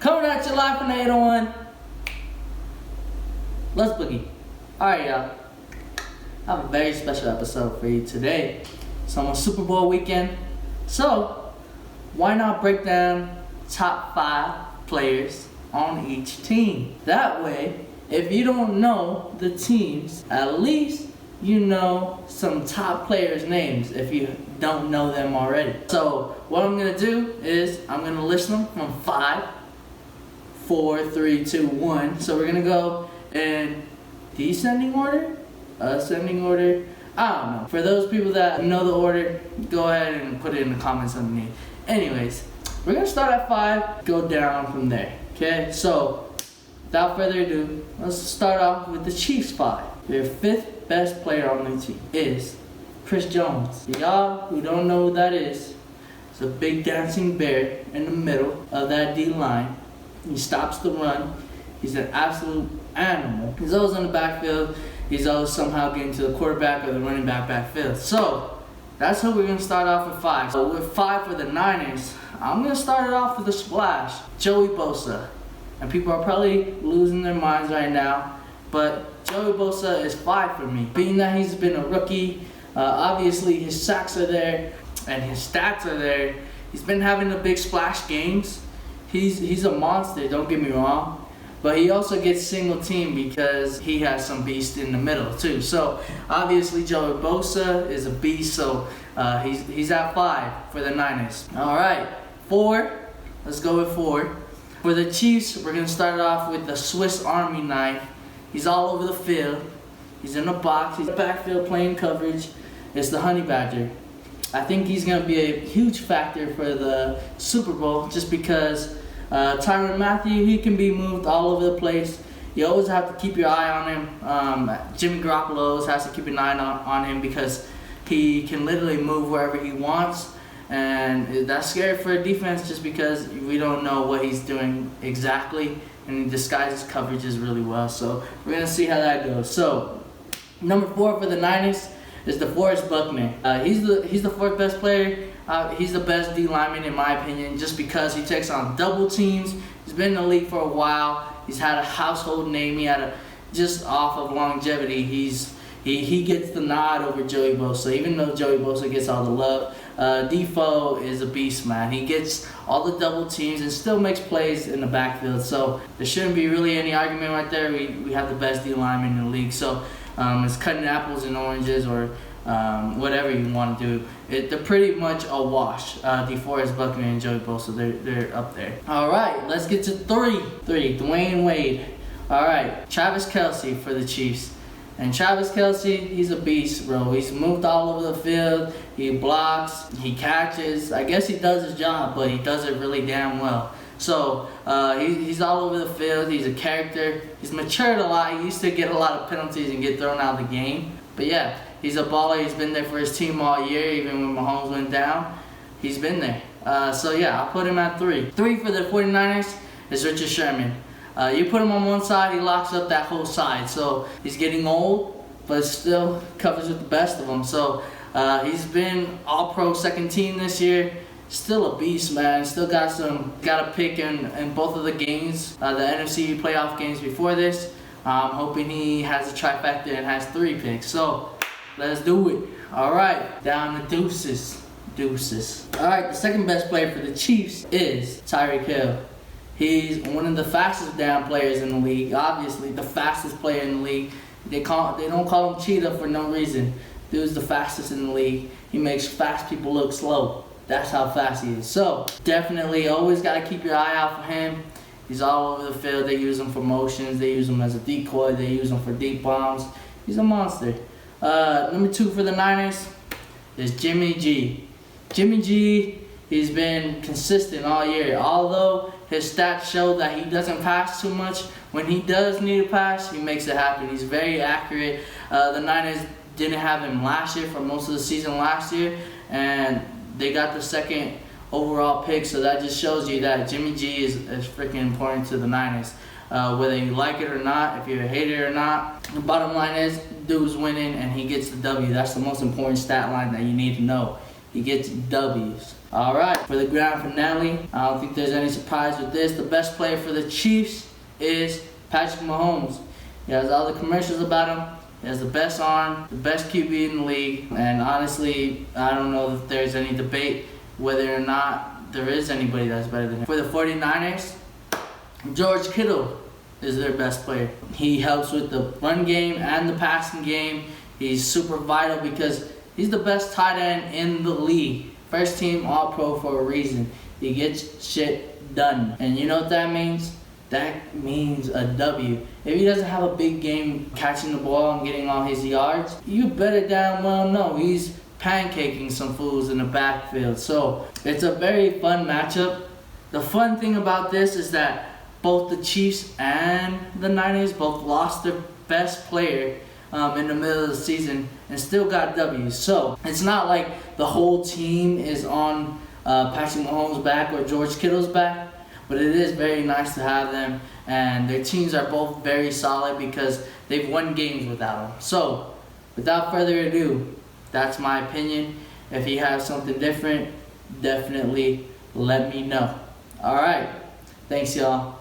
Coming at you live from the 801. Let's boogie. Alright, y'all. I have a very special episode for you today. It's almost Super Bowl weekend. So, why not break down top 5 players on each team? That way, if you don't know the teams, at least you know some top players' names if you don't know them already. So, what I'm going to do is I'm going to list them from 5, 4, 3, 2, 1. So, we're going to go in descending order, ascending order. I don't know. For those people that know the order, go ahead and put it in the comments underneath. Anyways, we're going to start at 5, go down from there. Okay, so without further ado, let's start off with the Chiefs 5. Their 5th best player on the team is Chris Jones. For y'all who don't know who that is, it's a big dancing bear in the middle of that D line. He stops the run. He's an absolute animal. He's always in the backfield. He's always somehow getting to the quarterback or the running back backfield. So that's who we're going to start off with 5. So with 5 for the Niners, I'm going to start it off with a splash. Joey Bosa. And people are probably losing their minds right now, but Joey Bosa is 5 for me. Being that he's been a rookie, obviously his sacks are there and his stats are there. He's been having the big splash games. He's a monster, don't get me wrong. But he also gets single team because he has some beast in the middle too. So obviously Joey Bosa is a beast. So he's at 5 for the Niners. All right, 4. Let's go with 4. For the Chiefs, we're gonna start it off with the Swiss Army knife. He's all over the field. He's in the box. He's in the backfield playing coverage. It's the Honey Badger. I think he's gonna be a huge factor for the Super Bowl just because. Tyrann Mathieu, he can be moved all over the place. You always have to keep your eye on him. Jimmy Garoppolo always has to keep an eye on him because he can literally move wherever he wants. And that's scary for a defense just because we don't know what he's doing exactly. And he disguises coverages really well. So we're going to see how that goes. So number 4 for the Niners is DeForest Buckner. He's the 4th best player. He's the best D lineman in my opinion just because he takes on double teams. He's been in the league for a while. He's had a household name. Just off of longevity, he gets the nod over Joey Bosa. Even though Joey Bosa gets all the love, Defoe is a beast, man. He gets all the double teams and still makes plays in the backfield. So there shouldn't be really any argument right there. We have the best D lineman in the league. So it's cutting apples and oranges or whatever you want to do. They're pretty much a wash. DeForest Buckner and Joey Bosa, they're up there. All right, let's get to 3. Dwayne Wade. All right, Travis Kelce for the Chiefs. And Travis Kelce, he's a beast, bro. He's moved all over the field. He blocks. He catches. I guess he does his job, but he does it really damn well. So he's all over the field. He's a character. He's matured a lot. He used to get a lot of penalties and get thrown out of the game. But yeah, he's a baller. He's been there for his team all year, even when Mahomes went down. He's been there. So yeah, I'll put him at 3. 3 for the 49ers is Richard Sherman. You put him on one side, he locks up that whole side. So he's getting old, but still covers with the best of them. So he's been all-pro second team this year. Still a beast, man. Still got a pick in both of the games, the NFC playoff games before this. I'm hoping he has a trifecta and has 3 picks. So let's do it. All right, down to deuces. All right, the second best player for the Chiefs is Tyreek Hill. He's one of the fastest down players in the league. Obviously, the fastest player in the league. They don't call him Cheetah for no reason. Dude's the fastest in the league. He makes fast people look slow. That's how fast he is. So definitely, always gotta keep your eye out for him. He's all over the field. They use him for motions. They use him as a decoy. They use him for deep bombs. He's a monster. Number 2 for the Niners is Jimmy G. Jimmy G, he's been consistent all year. Although his stats show that he doesn't pass too much, when he does need a pass, he makes it happen. He's very accurate. The Niners didn't have him last year for most of the season last year, and they got the 2nd overall pick, so that just shows you that Jimmy G is freaking important to the Niners. Whether you like it or not, if you're a hater or not, the bottom line is, dude's winning and he gets the W. That's the most important stat line that you need to know. He gets W's. Alright, for the grand finale, I don't think there's any surprise with this. The best player for the Chiefs is Patrick Mahomes. He has all the commercials about him. He has the best arm, the best QB in the league. And honestly, I don't know if there's any debate whether or not there is anybody that's better than him. For the 49ers, George Kittle is their best player. He helps with the run game and the passing game. He's super vital because he's the best tight end in the league. First team All-Pro for a reason. He gets shit done. And you know what that means? That means a W. If he doesn't have a big game catching the ball and getting all his yards, you better damn well know he's pancaking some fools in the backfield. So it's a very fun matchup. The fun thing about this is that both the Chiefs and the Niners both lost their best player in the middle of the season and still got W's. So it's not like the whole team is on Patrick Mahomes' back or George Kittle's back, but it is very nice to have them, and their teams are both very solid because they've won games without them. So without further ado, that's my opinion. If you have something different, definitely let me know. Alright, thanks y'all.